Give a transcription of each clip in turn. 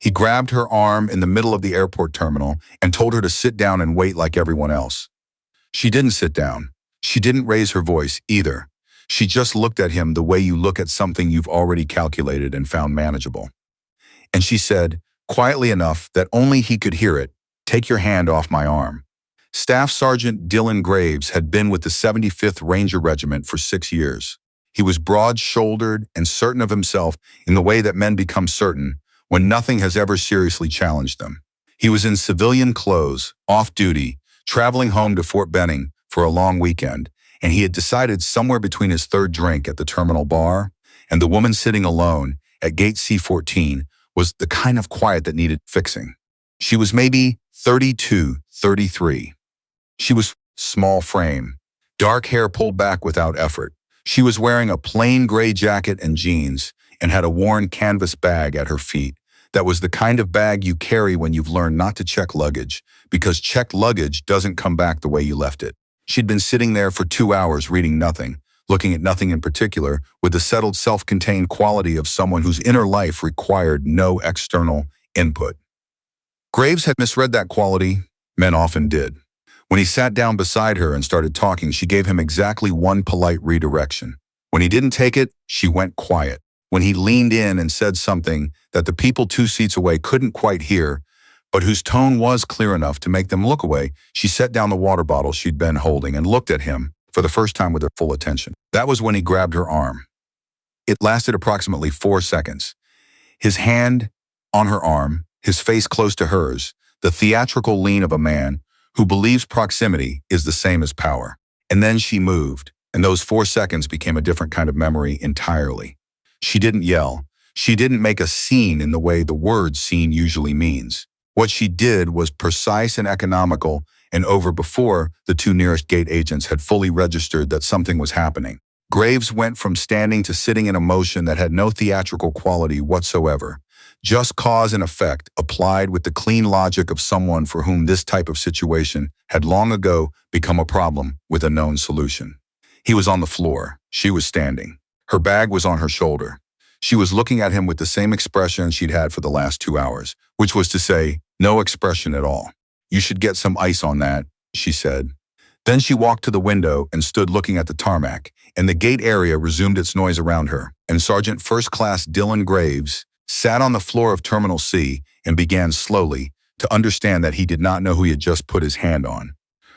He grabbed her arm in the middle of the airport terminal and told her to sit down and wait like everyone else. She didn't sit down. She didn't raise her voice either. She just looked at him the way you look at something you've already calculated and found manageable. And she said, quietly enough that only he could hear it, "Take your hand off my arm." Staff Sergeant Dylan Graves had been with the 75th Ranger Regiment for 6 years. He was broad-shouldered and certain of himself in the way that men become certain when nothing has ever seriously challenged them. He was in civilian clothes, off-duty, traveling home to Fort Benning for a long weekend, and he had decided somewhere between his third drink at the terminal bar and the woman sitting alone at gate C-14 was the kind of quiet that needed fixing. She was maybe 32, 33. She was small frame, dark hair pulled back without effort. She was wearing a plain gray jacket and jeans and had a worn canvas bag at her feet. That was the kind of bag you carry when you've learned not to check luggage, because checked luggage doesn't come back the way you left it. She'd been sitting there for 2 hours reading nothing, looking at nothing in particular, with the settled self-contained quality of someone whose inner life required no external input. Graves had misread that quality. Men often did. When he sat down beside her and started talking, she gave him exactly one polite redirection. When he didn't take it, she went quiet. When he leaned in and said something that the people 2 seats away couldn't quite hear, but whose tone was clear enough to make them look away, she set down the water bottle she'd been holding and looked at him for the first time with her full attention. That was when he grabbed her arm. It lasted approximately 4 seconds. His hand on her arm, his face close to hers, the theatrical lean of a man who believes proximity is the same as power. And then she moved, and those 4 seconds became a different kind of memory entirely. She didn't yell. She didn't make a scene in the way the word scene usually means. What she did was precise and economical and over before the 2 nearest gate agents had fully registered that something was happening. Graves went from standing to sitting in a motion that had no theatrical quality whatsoever. Just cause and effect applied with the clean logic of someone for whom this type of situation had long ago become a problem with a known solution. He was on the floor. She was standing. Her bag was on her shoulder. She was looking at him with the same expression she'd had for the last 2 hours, which was to say, no expression at all. "You should get some ice on that," she said. Then she walked to the window and stood looking at the tarmac, and the gate area resumed its noise around her, and Sergeant First Class Dylan Graves sat on the floor of Terminal C and began slowly to understand that he did not know who he had just put his hand on.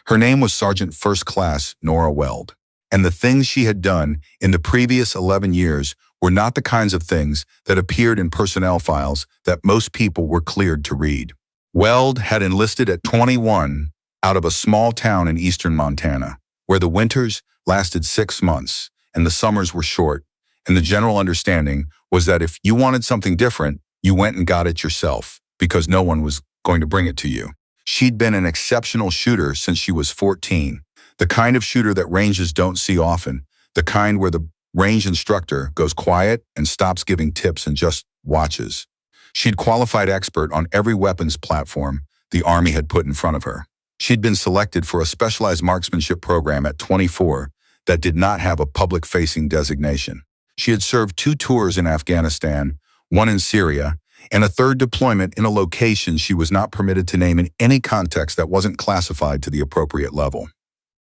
Her name was Sergeant First Class Nora Weld, and the things she had done in the previous 11 years were not the kinds of things that appeared in personnel files that most people were cleared to read. Weld had enlisted at 21 out of a small town in eastern Montana, where the winters lasted 6 months and the summers were short, and the general understanding was that if you wanted something different, you went and got it yourself, because no one was going to bring it to you. She'd been an exceptional shooter since she was 14, the kind of shooter that ranges don't see often, the kind where the range instructor goes quiet and stops giving tips and just watches. She'd qualified expert on every weapons platform the Army had put in front of her. She'd been selected for a specialized marksmanship program at 24 that did not have a public-facing designation. She had served 2 tours in Afghanistan, 1 in Syria, and a 3rd deployment in a location she was not permitted to name in any context that wasn't classified to the appropriate level.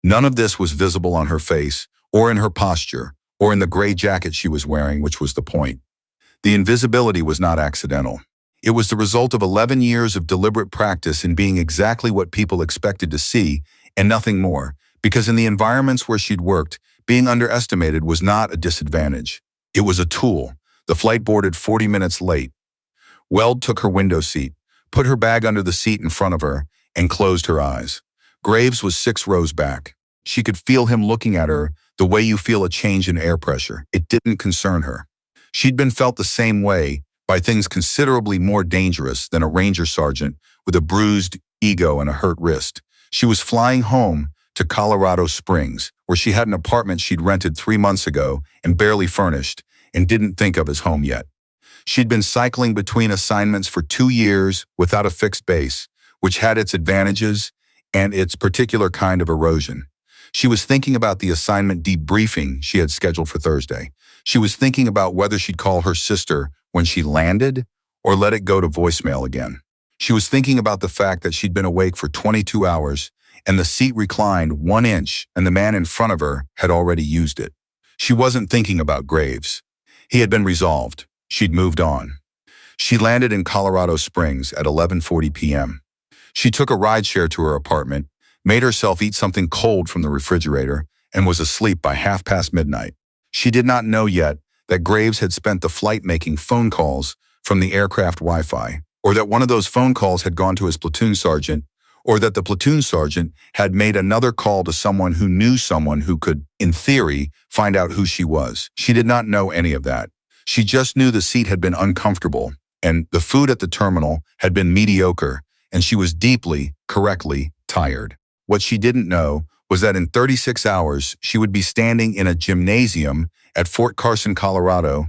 None of this was visible on her face, or in her posture, or in the gray jacket she was wearing, which was the point. The invisibility was not accidental. It was the result of 11 years of deliberate practice in being exactly what people expected to see, and nothing more, because in the environments where she'd worked, being underestimated was not a disadvantage. It was a tool. The flight boarded 40 minutes late. Weld took her window seat, put her bag under the seat in front of her, and closed her eyes. Graves was 6 rows back. She could feel him looking at her the way you feel a change in air pressure. It didn't concern her. She'd been felt the same way by things considerably more dangerous than a ranger sergeant with a bruised ego and a hurt wrist. She was flying home to Colorado Springs, where she had an apartment she'd rented 3 months ago and barely furnished and didn't think of as home yet. She'd been cycling between assignments for 2 years without a fixed base, which had its advantages and its particular kind of erosion. She was thinking about the assignment debriefing she had scheduled for Thursday. She was thinking about whether she'd call her sister when she landed or let it go to voicemail again. She was thinking about the fact that she'd been awake for 22 hours, and the seat reclined 1 inch, and the man in front of her had already used it. She wasn't thinking about Graves. He had been resolved. She'd moved on. She landed in Colorado Springs at 11:40 p.m. She took a rideshare to her apartment, made herself eat something cold from the refrigerator, and was asleep by midnight. She did not know yet that Graves had spent the flight making phone calls from the aircraft Wi-Fi, or that one of those phone calls had gone to his platoon sergeant, or that the platoon sergeant had made another call to someone who knew someone who could, in theory, find out who she was. She did not know any of that. She just knew the seat had been uncomfortable, and the food at the terminal had been mediocre, and she was deeply, correctly, tired. What she didn't know was that in 36 hours, she would be standing in a gymnasium at Fort Carson, Colorado,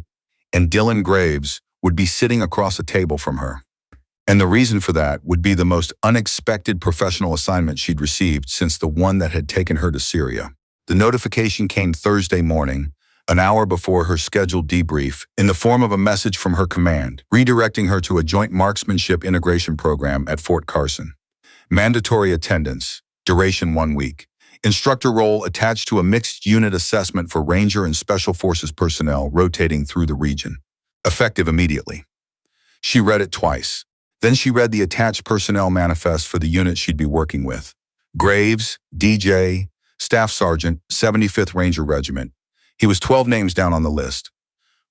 and Dylan Graves would be sitting across a table from her. And the reason for that would be the most unexpected professional assignment she'd received since the one that had taken her to Syria. The notification came Thursday morning, an hour before her scheduled debrief, in the form of a message from her command, redirecting her to a joint marksmanship integration program at Fort Carson. Mandatory attendance, duration 1 week. Instructor role attached to a mixed unit assessment for Ranger and Special Forces personnel rotating through the region. Effective immediately. She read it twice. Then she read the attached personnel manifest for the unit she'd be working with. Graves, DJ, Staff Sergeant, 75th Ranger Regiment. He was 12 names down on the list.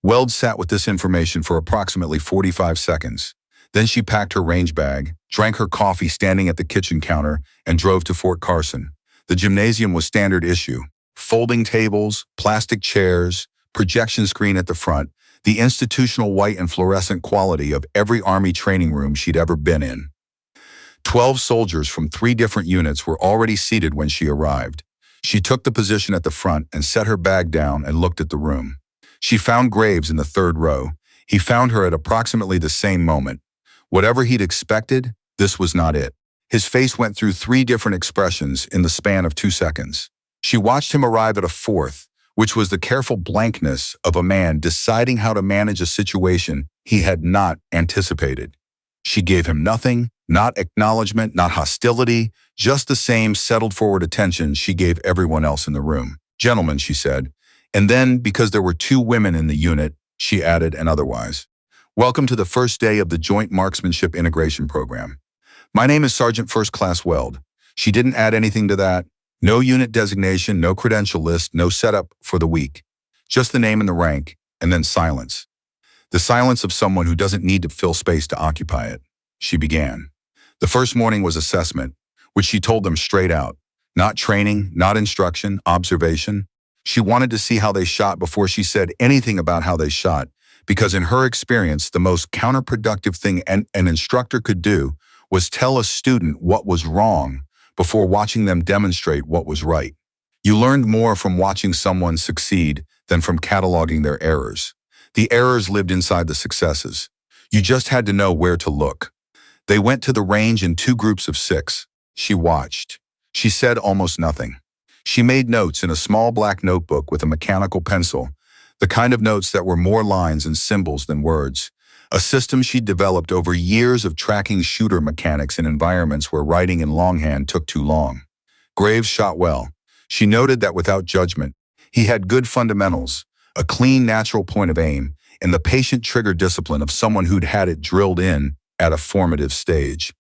Weld sat with this information for approximately 45 seconds. Then she packed her range bag, drank her coffee standing at the kitchen counter, and drove to Fort Carson. The gymnasium was standard issue. Folding tables, plastic chairs, projection screen at the front, the institutional white and fluorescent quality of every Army training room she'd ever been in. 12 soldiers from 3 different units were already seated when she arrived. She took the position at the front and set her bag down and looked at the room. She found Graves in the 3rd row. He found her at approximately the same moment. Whatever he'd expected, this was not it. His face went through 3 different expressions in the span of 2 seconds. She watched him arrive at a 4th, which was the careful blankness of a man deciding how to manage a situation he had not anticipated. She gave him nothing, not acknowledgement, not hostility, just the same settled forward attention she gave everyone else in the room. "Gentlemen," she said, and then, because there were 2 women in the unit, she added "and otherwise. Welcome to the first day of the Joint Marksmanship Integration Program. My name is Sergeant First Class Weld." She didn't add anything to that. No unit designation, no credential list, no setup for the week. Just the name and the rank, and then silence. The silence of someone who doesn't need to fill space to occupy it. She began. The first morning was assessment, which she told them straight out. Not training, not instruction, observation. She wanted to see how they shot before she said anything about how they shot, because in her experience, the most counterproductive thing an instructor could do was tell a student what was wrong before watching them demonstrate what was right. You learned more from watching someone succeed than from cataloging their errors. The errors lived inside the successes. You just had to know where to look. They went to the range in 2 groups of 6. She watched. She said almost nothing. She made notes in a small black notebook with a mechanical pencil, the kind of notes that were more lines and symbols than words. A system she'd developed over years of tracking shooter mechanics in environments where writing in longhand took too long. Graves shot well. She noted that without judgment, he had good fundamentals, a clean, natural point of aim, and the patient trigger discipline of someone who'd had it drilled in at a formative stage.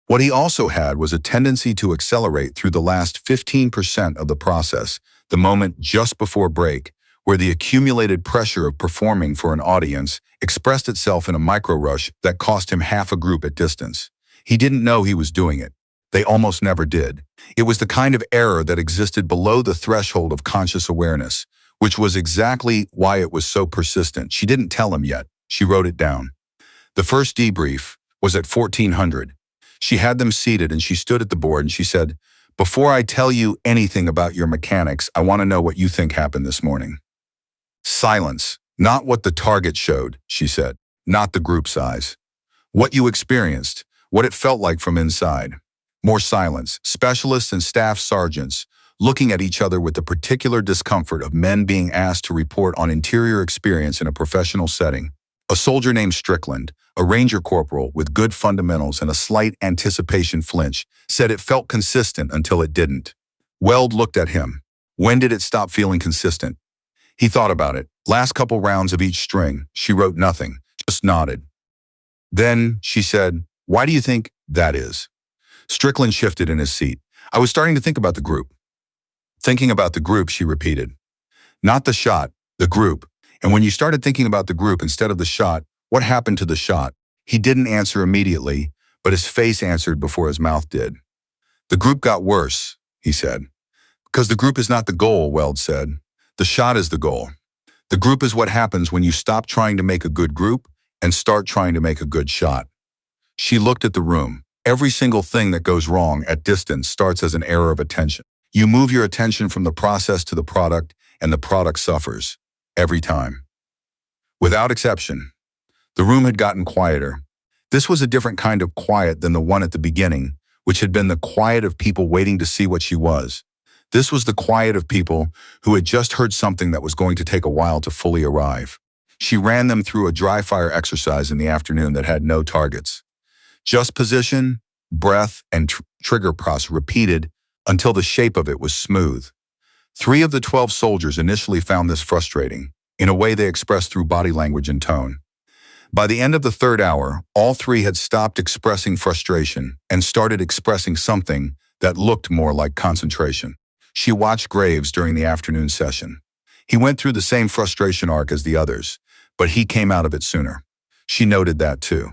What he also had was a tendency to accelerate through the last 15% of the process, the moment just before break, where the accumulated pressure of performing for an audience expressed itself in a micro-rush that cost him half a group at distance. He didn't know he was doing it. They almost never did. It was the kind of error that existed below the threshold of conscious awareness, which was exactly why it was so persistent. She didn't tell him yet. She wrote it down. The first debrief was at 1400. She had them seated and she stood at the board and she said, "Before I tell you anything about your mechanics, I want to know what you think happened this morning." Silence. "Not what the target showed," she said. "Not the group size. What you experienced, what it felt like from inside." More silence. Specialists and staff sergeants looking at each other with the particular discomfort of men being asked to report on interior experience in a professional setting. A soldier named Strickland, a ranger corporal with good fundamentals and a slight anticipation flinch, said it felt consistent until it didn't. Weld looked at him. When did it stop feeling consistent? He thought about it. Last couple rounds of each string. She wrote nothing, just nodded. Then she said, "Why do you think that is?" Strickland shifted in his seat. "I was starting to think about the group." "Thinking about the group," she repeated. "Not the shot, the group. And when you started thinking about the group instead of the shot, what happened to the shot?" He didn't answer immediately, but his face answered before his mouth did. "The group got worse," he said. "Because the group is not the goal," Weld said. "The shot is the goal. The group is what happens when you stop trying to make a good group and start trying to make a good shot." She looked at the room. Every single thing that goes wrong at distance starts as an error of attention. You move your attention from the process to the product, and the product suffers. Every time. Without exception. The room had gotten quieter. This was a different kind of quiet than the one at the beginning, which had been the quiet of people waiting to see what she was. This was the quiet of people who had just heard something that was going to take a while to fully arrive. She ran them through a dry fire exercise in the afternoon that had no targets. Just position, breath, and trigger press repeated until the shape of it was smooth. 3 of the 12 soldiers initially found this frustrating, in a way they expressed through body language and tone. By the end of the 3rd hour, all 3 had stopped expressing frustration and started expressing something that looked more like concentration. She watched Graves during the afternoon session. He went through the same frustration arc as the others, but he came out of it sooner. She noted that too.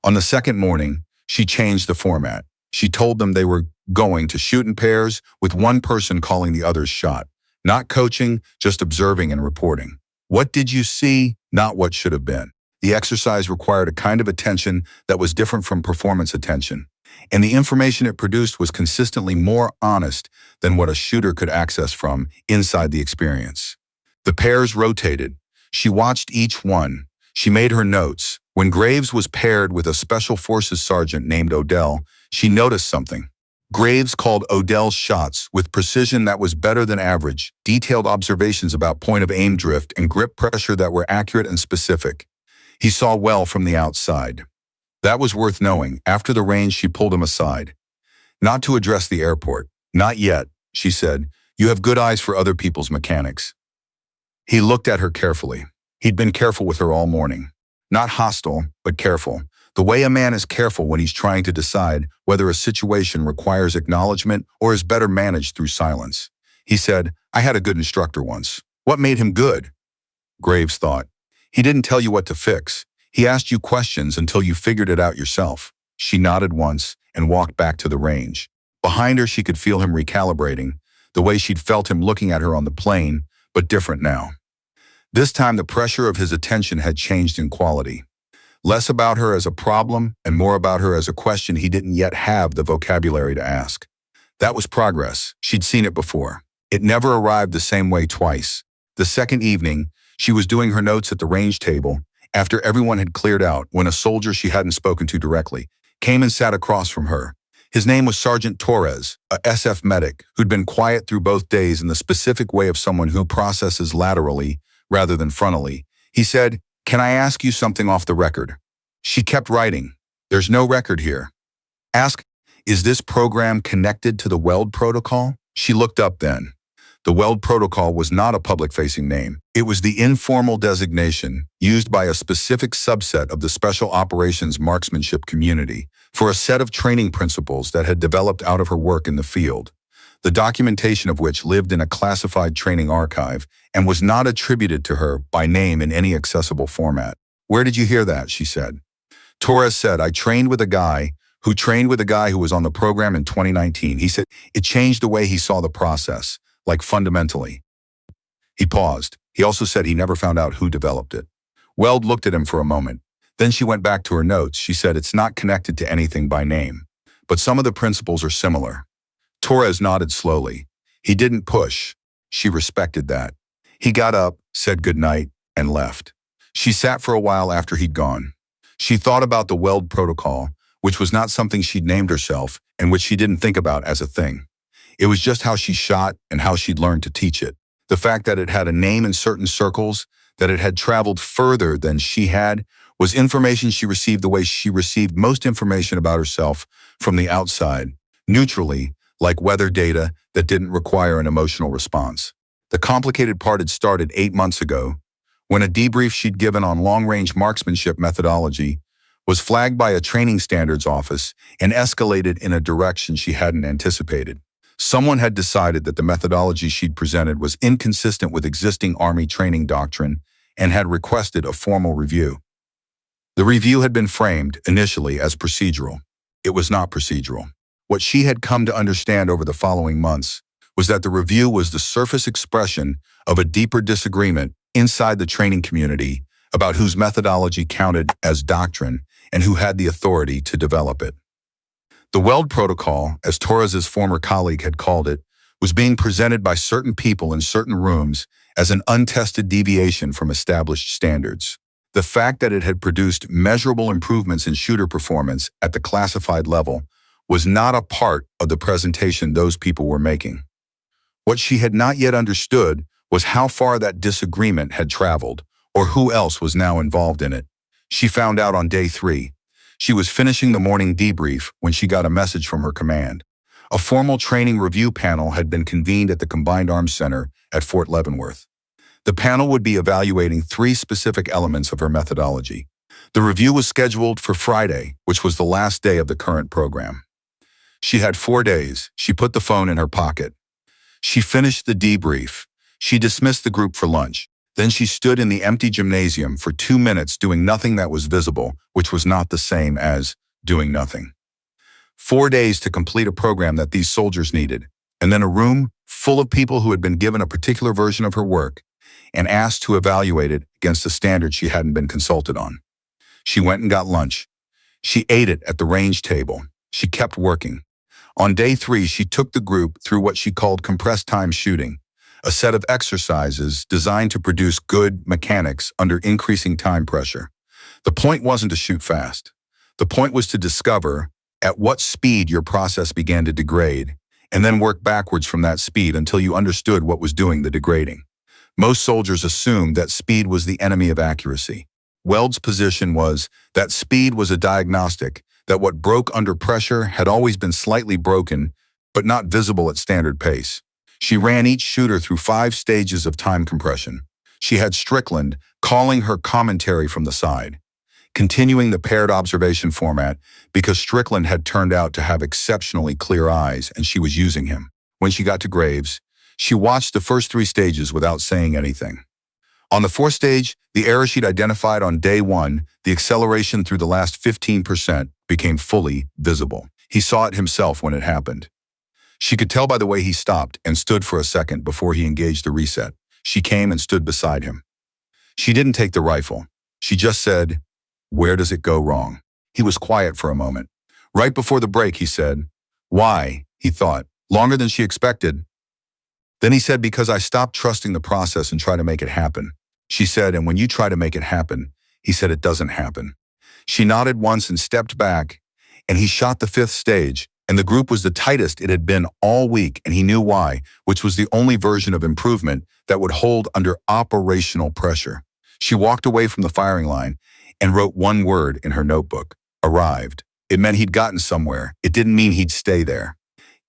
On the second morning, she changed the format. She told them they were going to shoot in pairs with one person calling the other's shot. Not coaching, just observing and reporting. What did you see? Not what should have been. The exercise required a kind of attention that was different from performance attention, and the information it produced was consistently more honest than what a shooter could access from inside the experience. The pairs rotated. She watched each one. She made her notes. When Graves was paired with a Special Forces sergeant named Odell, she noticed something. Graves called Odell's shots with precision that was better than average, detailed observations about point-of-aim drift and grip pressure that were accurate and specific. He saw well from the outside. That was worth knowing. After the range, she pulled him aside. "Not to address the airport. Not yet," she said. "You have good eyes for other people's mechanics." He looked at her carefully. He'd been careful with her all morning. Not hostile, but careful. The way a man is careful when he's trying to decide whether a situation requires acknowledgement or is better managed through silence. He said, "I had a good instructor once." "What made him good?" Graves thought. "He didn't tell you what to fix. He asked you questions until you figured it out yourself." She nodded once and walked back to the range. Behind her, she could feel him recalibrating, the way she'd felt him looking at her on the plane, but different now. This time, the pressure of his attention had changed in quality. Less about her as a problem and more about her as a question he didn't yet have the vocabulary to ask. That was progress. She'd seen it before. It never arrived the same way twice. The second evening, she was doing her notes at the range table after everyone had cleared out when a soldier she hadn't spoken to directly came and sat across from her. His name was Sergeant Torres, a SF medic who'd been quiet through both days in the specific way of someone who processes laterally rather than frontally. He said, "Can I ask you something off the record?" She kept writing. "There's no record here." "Ask, is this program connected to the Weld Protocol?" She looked up then. The Weld Protocol was not a public-facing name. It was the informal designation used by a specific subset of the Special Operations marksmanship community for a set of training principles that had developed out of her work in the field, the documentation of which lived in a classified training archive and was not attributed to her by name in any accessible format. "Where did you hear that?" she said. Torres said, "I trained with a guy who was on the program in 2019. He said it changed the way he saw the process, like fundamentally." He paused. He also said he never found out who developed it. Weld looked at him for a moment. Then she went back to her notes. She said, "It's not connected to anything by name, but some of the principles are similar." Torres nodded slowly. He didn't push. She respected that. He got up, said goodnight, and left. She sat for a while after he'd gone. She thought about the Weld Protocol, which was not something she'd named herself and which she didn't think about as a thing. It was just how she shot and how she'd learned to teach it. The fact that it had a name in certain circles, that it had traveled further than she had, was information she received the way she received most information about herself from the outside, neutrally, like weather data that didn't require an emotional response. The complicated part had started 8 months ago, when a debrief she'd given on long-range marksmanship methodology was flagged by a training standards office and escalated in a direction she hadn't anticipated. Someone had decided that the methodology she'd presented was inconsistent with existing Army training doctrine and had requested a formal review. The review had been framed, initially, as procedural. It was not procedural. What she had come to understand over the following months was that the review was the surface expression of a deeper disagreement inside the training community about whose methodology counted as doctrine and who had the authority to develop it. The Weld Protocol, as Torres's former colleague had called it, was being presented by certain people in certain rooms as an untested deviation from established standards. The fact that it had produced measurable improvements in shooter performance at the classified level was not a part of the presentation those people were making. What she had not yet understood was how far that disagreement had traveled, or who else was now involved in it. She found out on day 3. She was finishing the morning debrief when she got a message from her command. A formal training review panel had been convened at the Combined Arms Center at Fort Leavenworth. The panel would be evaluating 3 specific elements of her methodology. The review was scheduled for Friday, which was the last day of the current program. She had 4 days. She put the phone in her pocket. She finished the debrief. She dismissed the group for lunch. Then she stood in the empty gymnasium for 2 minutes doing nothing that was visible, which was not the same as doing nothing. 4 days to complete a program that these soldiers needed, and then a room full of people who had been given a particular version of her work and asked to evaluate it against a standard she hadn't been consulted on. She went and got lunch. She ate it at the range table. She kept working. On day 3, she took the group through what she called compressed time shooting, a set of exercises designed to produce good mechanics under increasing time pressure. The point wasn't to shoot fast. The point was to discover at what speed your process began to degrade, and then work backwards from that speed until you understood what was doing the degrading. Most soldiers assumed that speed was the enemy of accuracy. Weld's position was that speed was a diagnostic, that what broke under pressure had always been slightly broken, but not visible at standard pace. She ran each shooter through 5 stages of time compression. She had Strickland calling her commentary from the side, continuing the paired observation format because Strickland had turned out to have exceptionally clear eyes and she was using him. When she got to Graves, she watched the first 3 stages without saying anything. On the 4th stage, the error she'd identified on day 1, the acceleration through the last 15%, became fully visible. He saw it himself when it happened. She could tell by the way he stopped and stood for a second before he engaged the reset. She came and stood beside him. She didn't take the rifle. She just said, "Where does it go wrong?" He was quiet for a moment. Right before the break, he said, "Why?" He thought, longer than she expected. Then he said, "Because I stopped trusting the process and try to make it happen." She said, "And when you try to make it happen," he said, "it doesn't happen." She nodded once and stepped back, and he shot the 5th stage, and the group was the tightest it had been all week, and he knew why, which was the only version of improvement that would hold under operational pressure. She walked away from the firing line and wrote 1 word in her notebook: arrived. It meant he'd gotten somewhere. It didn't mean he'd stay there.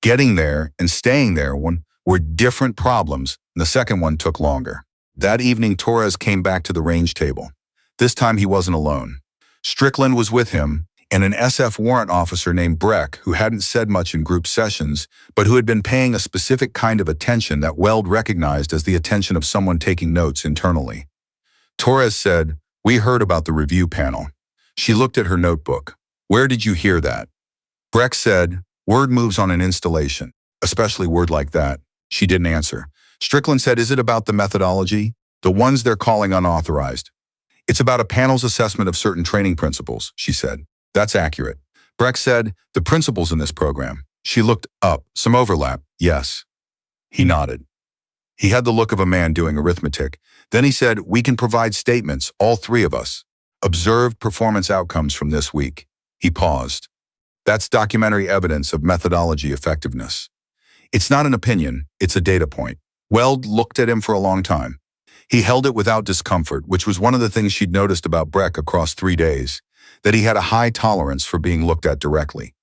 Getting there and staying there were different problems, and the second one took longer. That evening, Torres came back to the range table. This time he wasn't alone. Strickland was with him, and an SF warrant officer named Breck, who hadn't said much in group sessions, but who had been paying a specific kind of attention that Weld recognized as the attention of someone taking notes internally. Torres said, "We heard about the review panel." She looked at her notebook. "Where did you hear that?" Breck said, "Word moves on an installation, especially word like that." She didn't answer. Strickland said, "Is it about the methodology? The ones they're calling unauthorized?" "It's about a panel's assessment of certain training principles," she said. "That's accurate." Breck said, "The principles in this program." She looked up. "Some overlap." "Yes." He nodded. He had the look of a man doing arithmetic. Then he said, "We can provide statements, all 3 of us. Observed performance outcomes from this week." He paused. "That's documentary evidence of methodology effectiveness. It's not an opinion, it's a data point." Weld looked at him for a long time. He held it without discomfort, which was one of the things she'd noticed about Breck across 3 days, that he had a high tolerance for being looked at directly.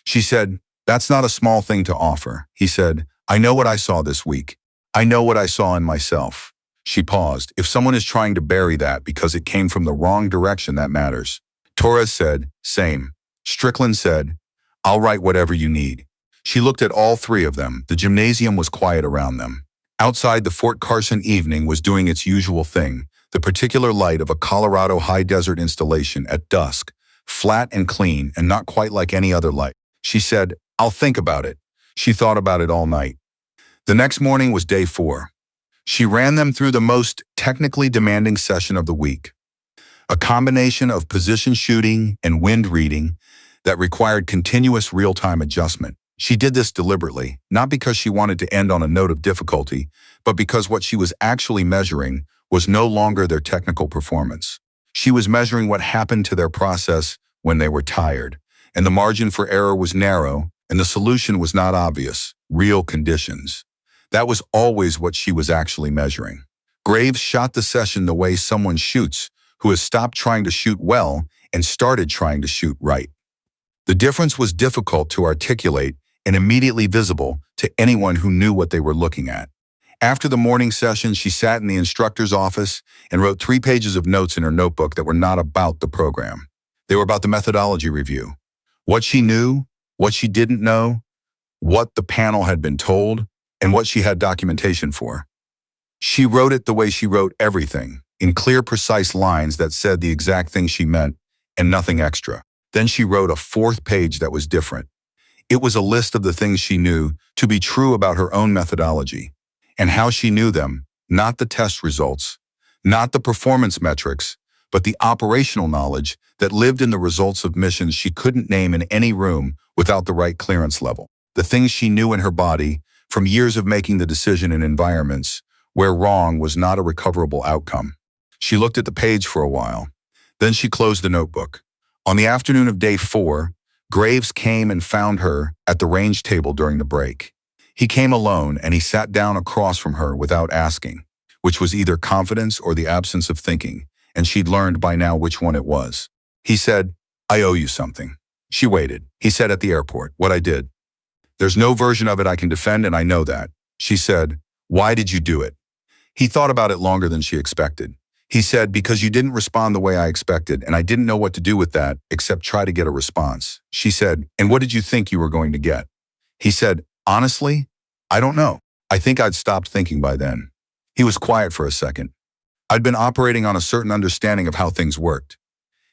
She said, "That's not a small thing to offer." He said, "I know what I saw this week. I know what I saw in myself." She paused. If someone is trying to bury that because it came from the wrong direction, that matters. Torres said, "Same." Strickland said, "I'll write whatever you need." She looked at all three of them. The gymnasium was quiet around them. Outside, the Fort Carson evening was doing its usual thing, the particular light of a Colorado high desert installation at dusk, flat and clean and not quite like any other light. She said, "I'll think about it." She thought about it all night. The next morning was day 4. She ran them through the most technically demanding session of the week, a combination of position shooting and wind reading that required continuous real-time adjustment. She did this deliberately, not because she wanted to end on a note of difficulty, but because what she was actually measuring was no longer their technical performance. She was measuring what happened to their process when they were tired, and the margin for error was narrow, and the solution was not obvious: real conditions. That was always what she was actually measuring. Graves shot the session the way someone shoots who has stopped trying to shoot well and started trying to shoot right. The difference was difficult to articulate and immediately visible to anyone who knew what they were looking at. After the morning session, she sat in the instructor's office and wrote 3 pages of notes in her notebook that were not about the program. They were about the methodology review. What she knew, what she didn't know, what the panel had been told, and what she had documentation for. She wrote it the way she wrote everything, in clear, precise lines that said the exact thing she meant and nothing extra. Then she wrote a 4th page that was different. It was a list of the things she knew to be true about her own methodology, and how she knew them, not the test results, not the performance metrics, but the operational knowledge that lived in the results of missions she couldn't name in any room without the right clearance level. The things she knew in her body from years of making the decision in environments where wrong was not a recoverable outcome. She looked at the page for a while. Then she closed the notebook. On the afternoon of day 4, Graves came and found her at the range table during the break. He came alone, and he sat down across from her without asking, which was either confidence or the absence of thinking, and she'd learned by now which one it was. He said, "I owe you something." She waited. He said, "At the airport, what I did. There's no version of it I can defend, and I know that." She said, "Why did you do it?" He thought about it longer than she expected. He said, "Because you didn't respond the way I expected, and I didn't know what to do with that except try to get a response." She said, "And what did you think you were going to get?" He said, "Honestly, I don't know. I think I'd stopped thinking by then." He was quiet for a second. "I'd been operating on a certain understanding of how things worked."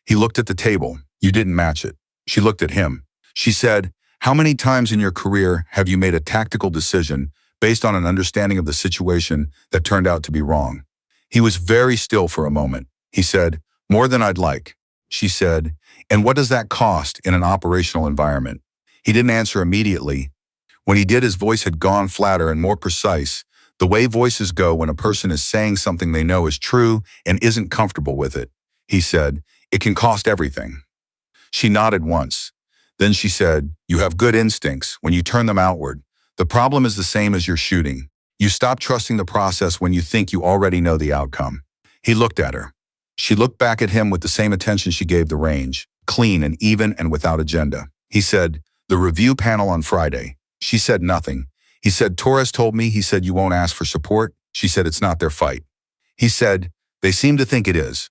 He looked at the table. "You didn't match it." She looked at him. She said, "How many times in your career have you made a tactical decision based on an understanding of the situation that turned out to be wrong?" He was very still for a moment. He said, "More than I'd like." She said, "And what does that cost in an operational environment?" He didn't answer immediately. When he did, his voice had gone flatter and more precise, the way voices go when a person is saying something they know is true and isn't comfortable with it. He said, "It can cost everything." She nodded once. Then she said, "You have good instincts when you turn them outward. The problem is the same as your shooting. You stop trusting the process when you think you already know the outcome." He looked at her. She looked back at him with the same attention she gave the range, clean and even and without agenda. He said, "The review panel on Friday." She said nothing. He said, "Torres told me," he said, "you won't ask for support." She said, "It's not their fight." He said, "They seem to think it is."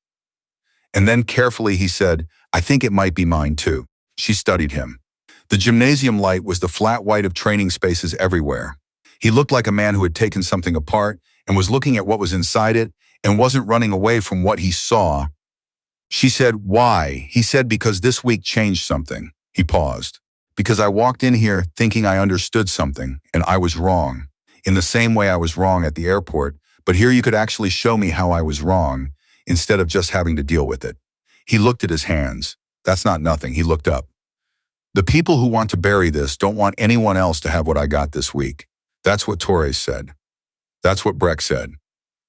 And then carefully he said, "I think it might be mine too." She studied him. The gymnasium light was the flat white of training spaces everywhere. He looked like a man who had taken something apart and was looking at what was inside it and wasn't running away from what he saw. She said, "Why?" He said, "Because this week changed something." He paused. "Because I walked in here thinking I understood something, and I was wrong. In the same way I was wrong at the airport, but here you could actually show me how I was wrong, instead of just having to deal with it." He looked at his hands. "That's not nothing." He looked up. "The people who want to bury this don't want anyone else to have what I got this week." That's what Torres said. That's what Breck said.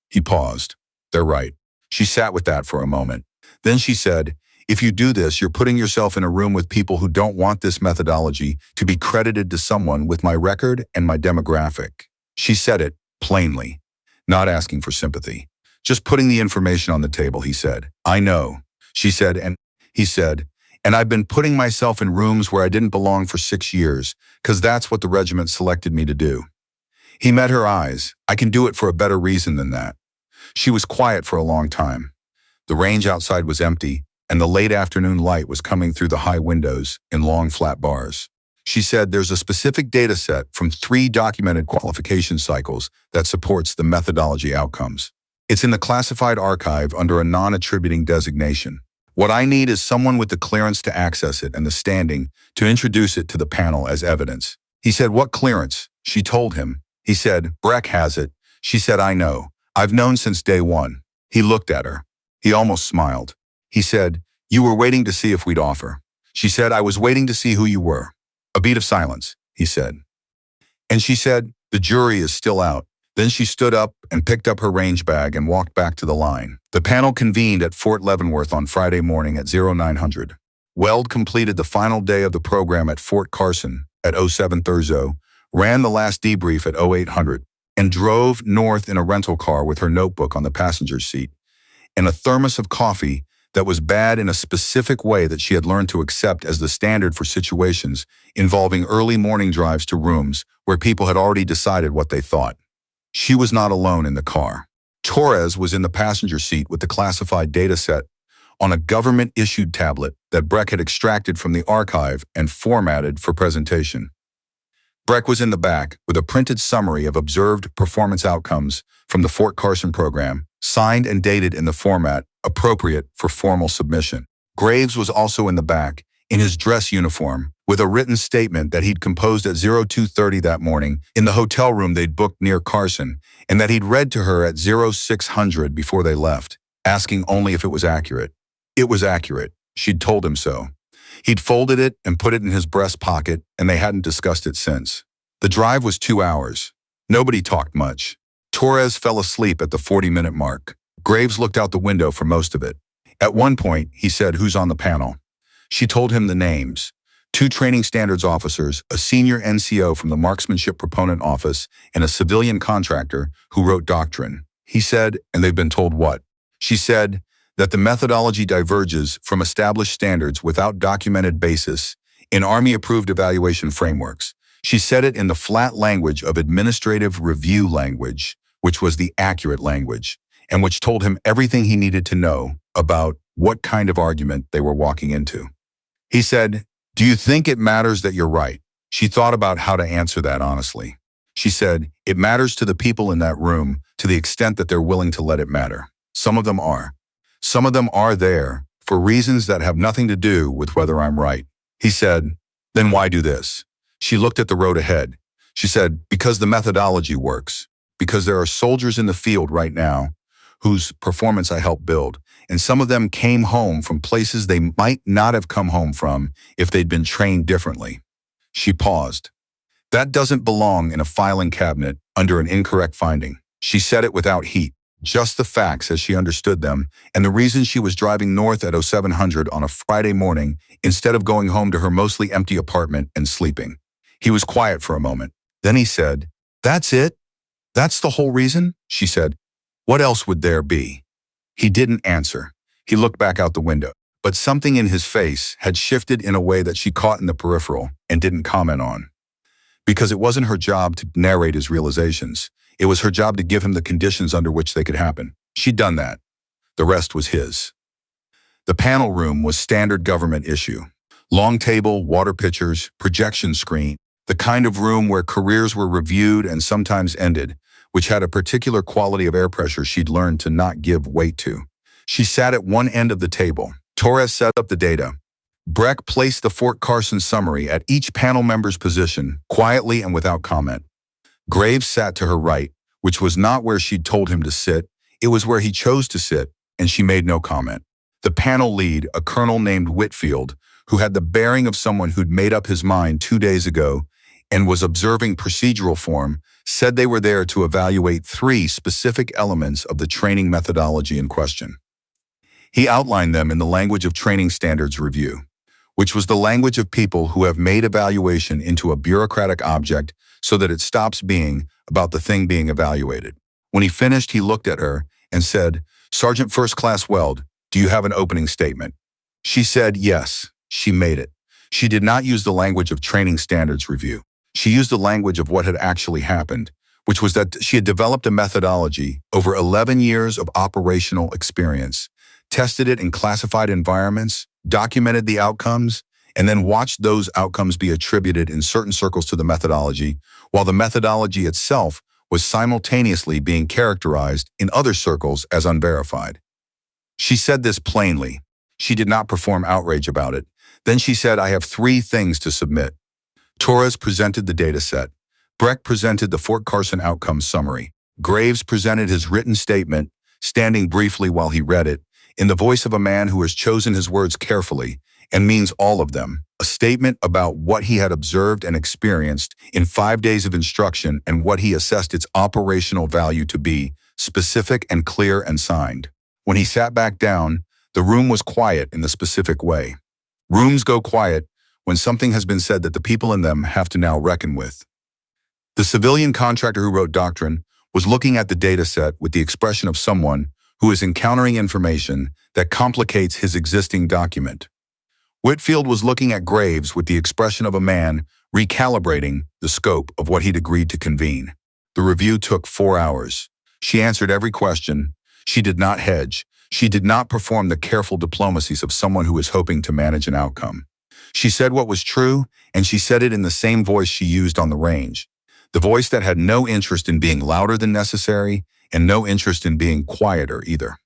He paused. "They're right." She sat with that for a moment. Then she said, "If you do this, you're putting yourself in a room with people who don't want this methodology to be credited to someone with my record and my demographic." She said it plainly, not asking for sympathy. Just putting the information on the table, he said. I know, she said, and he said, and I've been putting myself in rooms where I didn't belong for 6 years, because that's what the regiment selected me to do. He met her eyes. I can do it for a better reason than that. She was quiet for a long time. The range outside was empty, and the late afternoon light was coming through the high windows in long flat bars. She said there's a specific data set from 3 documented qualification cycles that supports the methodology outcomes. It's in the classified archive under a non-attributing designation. What I need is someone with the clearance to access it and the standing to introduce it to the panel as evidence. He said, what clearance? She told him. He said, Breck has it. She said, I know. I've known since day one. He looked at her. He almost smiled. He said, you were waiting to see if we'd offer. She said, I was waiting to see who you were. A beat of silence, he said. And she said, the jury is still out. Then she stood up and picked up her range bag and walked back to the line. The panel convened at Fort Leavenworth on Friday morning at 0900. Weld completed the final day of the program at Fort Carson at 07 Thurso, ran the last debrief at 0800, and drove north in a rental car with her notebook on the passenger seat and a thermos of coffee that was bad in a specific way that she had learned to accept as the standard for situations involving early morning drives to rooms where people had already decided what they thought. She was not alone in the car. Torres was in the passenger seat with the classified data set on a government-issued tablet that Breck had extracted from the archive and formatted for presentation. Breck was in the back with a printed summary of observed performance outcomes from the Fort Carson program, signed and dated in the format appropriate for formal submission. Graves was also in the back, in his dress uniform, with a written statement that he'd composed at 0230 that morning in the hotel room they'd booked near Carson, and that he'd read to her at 0600 before they left, asking only if it was accurate. It was accurate. She'd told him so. He'd folded it and put it in his breast pocket, and they hadn't discussed it since. The drive was 2 hours. Nobody talked much. Torres fell asleep at the 40-minute mark. Graves looked out the window for most of it. At one point, he said, who's on the panel? She told him the names. 2 training standards officers, a senior NCO from the marksmanship proponent office, and a civilian contractor who wrote doctrine. He said, and they've been told what? She said that the methodology diverges from established standards without documented basis in Army-approved evaluation frameworks. She said it in the flat language of administrative review language, which was the accurate language, and which told him everything he needed to know about what kind of argument they were walking into. He said, do you think it matters that you're right? She thought about how to answer that honestly. She said, it matters to the people in that room to the extent that they're willing to let it matter. Some of them are. Some of them are there for reasons that have nothing to do with whether I'm right. He said, then why do this? She looked at the road ahead. She said, because the methodology works. Because there are soldiers in the field right now whose performance I helped build, and some of them came home from places they might not have come home from if they'd been trained differently. She paused. That doesn't belong in a filing cabinet under an incorrect finding. She said it without heat, just the facts as she understood them, and the reason she was driving north at 0700 on a Friday morning instead of going home to her mostly empty apartment and sleeping. He was quiet for a moment. Then he said, that's it? That's the whole reason? She said, what else would there be? He didn't answer. He looked back out the window, but something in his face had shifted in a way that she caught in the peripheral and didn't comment on. Because it wasn't her job to narrate his realizations. It was her job to give him the conditions under which they could happen. She'd done that. The rest was his. The panel room was standard government issue. Long table, water pitchers, projection screen, the kind of room where careers were reviewed and sometimes ended, which had a particular quality of air pressure she'd learned to not give weight to. She sat at one end of the table. Torres set up the data. Breck placed the Fort Carson summary at each panel member's position, quietly and without comment. Graves sat to her right, which was not where she'd told him to sit. It was where he chose to sit, and she made no comment. The panel lead, a colonel named Whitfield, who had the bearing of someone who'd made up his mind 2 days ago and was observing procedural form, said they were there to evaluate 3 specific elements of the training methodology in question. He outlined them in the language of training standards review, which was the language of people who have made evaluation into a bureaucratic object so that it stops being about the thing being evaluated. When he finished, he looked at her, and said, "Sergeant First Class Weld, do you have an opening statement?" She said yes. She made it. She did not use the language of training standards review. She used the language of what had actually happened, which was that she had developed a methodology over 11 years of operational experience, tested it in classified environments, documented the outcomes, and then watched those outcomes be attributed in certain circles to the methodology, while the methodology itself was simultaneously being characterized in other circles as unverified. She said this plainly. She did not perform outrage about it. Then she said, "I have 3 things to submit." Torres presented the data set. Breck presented the Fort Carson outcome summary. Graves presented his written statement, standing briefly while he read it, in the voice of a man who has chosen his words carefully and means all of them, a statement about what he had observed and experienced in 5 days of instruction and what he assessed its operational value to be, specific and clear and signed. When he sat back down, the room was quiet in the specific way. Rooms go quiet when something has been said that the people in them have to now reckon with. The civilian contractor who wrote doctrine was looking at the data set with the expression of someone who is encountering information that complicates his existing document. Whitfield was looking at Graves with the expression of a man recalibrating the scope of what he'd agreed to convene. The review took 4 hours. She answered every question. She did not hedge. She did not perform the careful diplomacies of someone who is hoping to manage an outcome. She said what was true, and she said it in the same voice she used on the range. The voice that had no interest in being louder than necessary and no interest in being quieter either.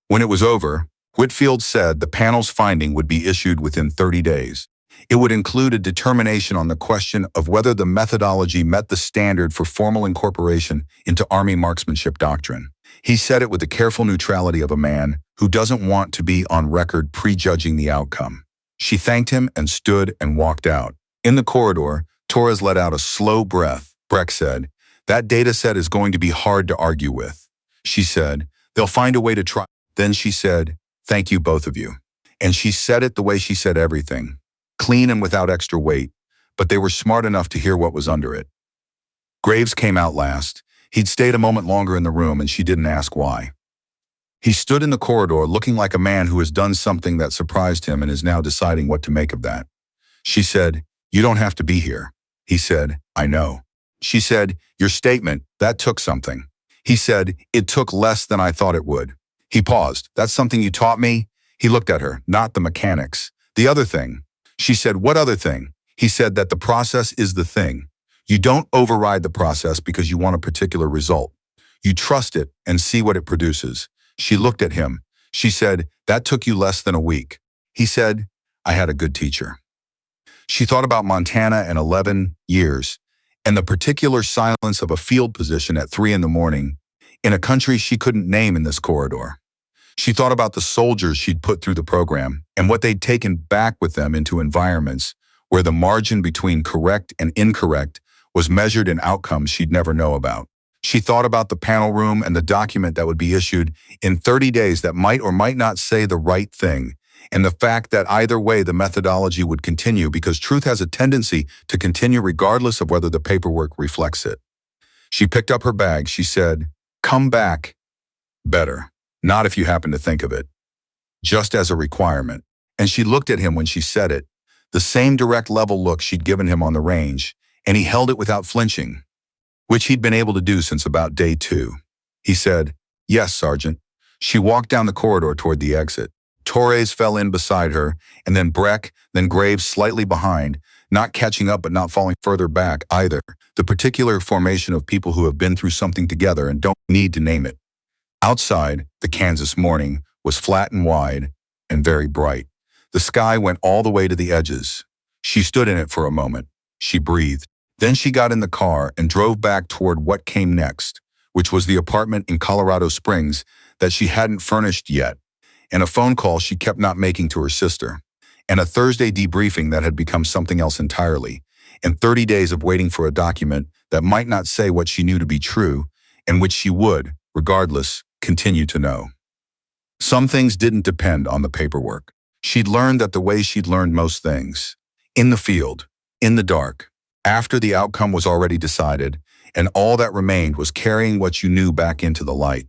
When it was over, Whitfield said the panel's finding would be issued within 30 days. It would include a determination on the question of whether the methodology met the standard for formal incorporation into Army marksmanship doctrine. He said it with the careful neutrality of a man who doesn't want to be on record prejudging the outcome. She thanked him and stood and walked out. In the corridor, Torres let out a slow breath. Breck said, "That data set is going to be hard to argue with." She said, "They'll find a way to try." Then she said, "Thank you, both of you." And she said it the way she said everything, clean and without extra weight, but they were smart enough to hear what was under it. Graves came out last. He'd stayed a moment longer in the room, and she didn't ask why. He stood in the corridor looking like a man who has done something that surprised him and is now deciding what to make of that. She said, "You don't have to be here." He said, "I know." She said, "Your statement, that took something." He said, "It took less than I thought it would." He paused. "That's something you taught me?" He looked at her. "Not the mechanics. The other thing." She said, "What other thing?" He said that the process is the thing. You don't override the process because you want a particular result. You trust it and see what it produces. She looked at him. She said, "That took you less than a week." He said, "I had a good teacher." She thought about Montana and 11 years, and the particular silence of a field position at 3 in the morning in a country she couldn't name in this corridor. She thought about the soldiers she'd put through the program and what they'd taken back with them into environments where the margin between correct and incorrect was measured in outcomes she'd never know about. She thought about the panel room and the document that would be issued in 30 days that might or might not say the right thing, and the fact that either way the methodology would continue because truth has a tendency to continue regardless of whether the paperwork reflects it. She picked up her bag. She said, "Come back. Better. Not if you happen to think of it. Just as a requirement." And she looked at him when she said it, the same direct level look she'd given him on the range, and he held it without flinching, which he'd been able to do since about day 2. He said, "Yes, Sergeant." She walked down the corridor toward the exit. Torres fell in beside her, and then Breck, then Graves slightly behind, not catching up but not falling further back either, the particular formation of people who have been through something together and don't need to name it. Outside, the Kansas morning was flat and wide and very bright. The sky went all the way to the edges. She stood in it for a moment. She breathed. Then she got in the car and drove back toward what came next, which was the apartment in Colorado Springs that she hadn't furnished yet, and a phone call she kept not making to her sister, and a Thursday debriefing that had become something else entirely, and 30 days of waiting for a document that might not say what she knew to be true, and which she would, regardless, continue to know. Some things didn't depend on the paperwork. She'd learned that the way she'd learned most things, in the field, in the dark, after the outcome was already decided, and all that remained was carrying what you knew back into the light.